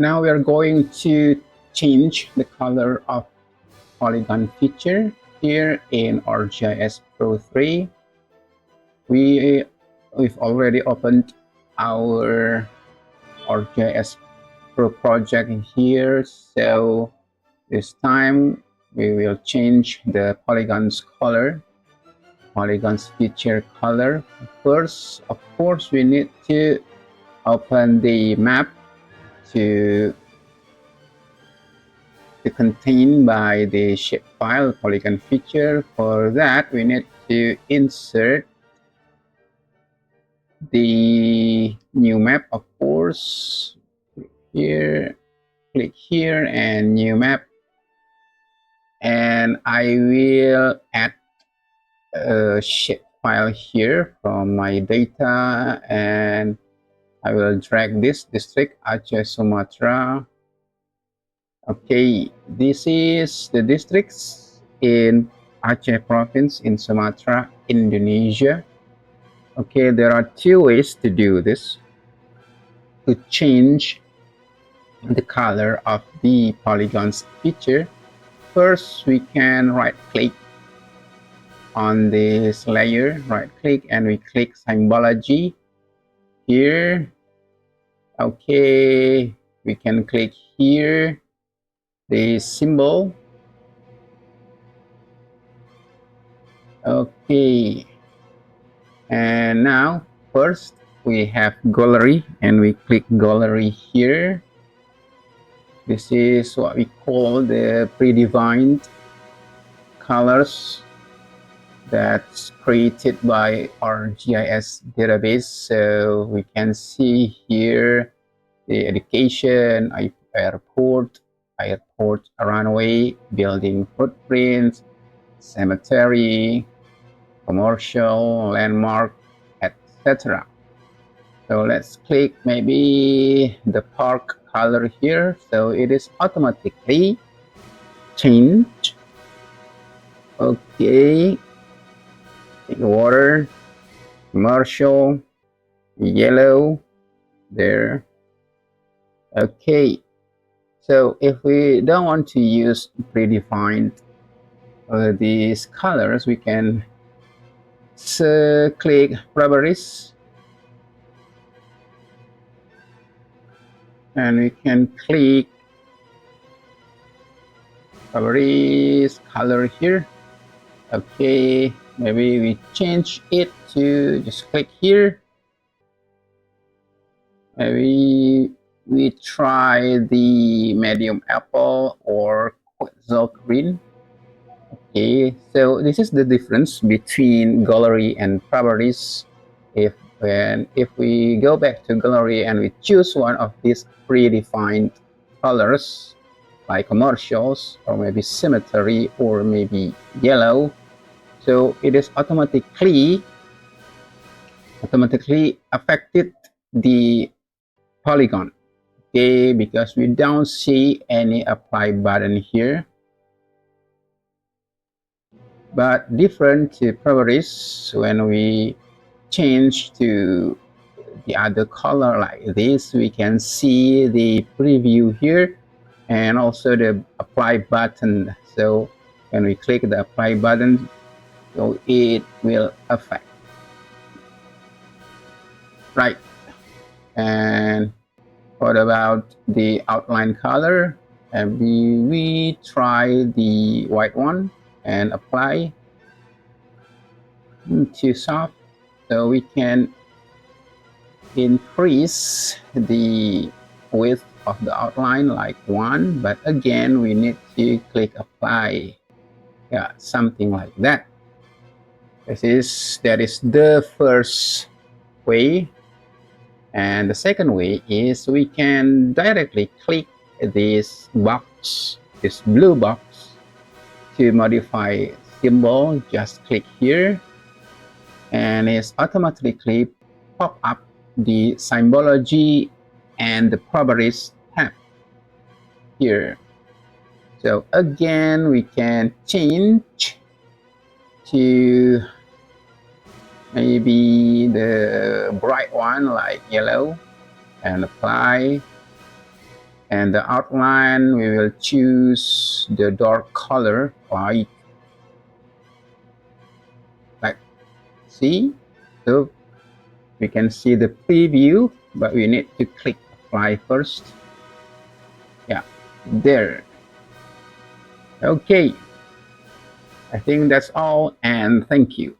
Now we are going to change the color of polygon feature here in ArcGIS Pro 3. We've already opened our ArcGIS Pro project here, so this time we will change the polygons color, polygons feature color. First, of course, we need to open the map to contain by the shapefile polygon feature. For that, we need to insert the new map, of course. Here, click here and new map, and I will add a shapefile here from my data, and I will drag this district Aceh Sumatra. Okay, this is the districts in Aceh province in Sumatra, Indonesia. Okay, there are two ways to do this, to change the color of the polygons feature. First, we can right click on this layer, right click, and we click symbology here. Okay, we can click here the symbol. Okay, and now first we have gallery, and we click gallery here. This is what we call the predefined colors that's created by our GIS database. So we can see here the education, airport, runway, building footprints, cemetery, commercial, landmark, etc. So let's click maybe the park color here. So it is automatically changed. Okay, water, commercial, yellow, there. Okay, so if we don't want to use predefined these colors, we can click properties, and we can click properties color here. Okay, maybe we change it to just click here. Maybe we try the medium apple or quetzal green. Okay, so this is the difference between gallery and properties. If we go back to gallery and we choose one of these predefined colors, like commercials or maybe cemetery or maybe yellow, so it is automatically affected the polygon. Okay, because we don't see any apply button here. But different to properties, when we change to the other color like this, we can see the preview here and also the apply button. So when we click the apply button, so it will affect. Right. And what about the outline color? And we try the white one and apply to soft, so we can increase the width of the outline like 1, but again we need to click apply. Yeah, something like that. That is the first way. And the second way is we can directly click this box, this blue box, to modify symbol. Just click here, and it's automatically pop up the symbology and the properties tab here. So again, we can change to maybe the bright one like yellow and apply. And the outline, we will choose the dark color, like see. So we can see the preview, but we need to click apply first. Yeah, there. Okay, I think that's all, and thank you.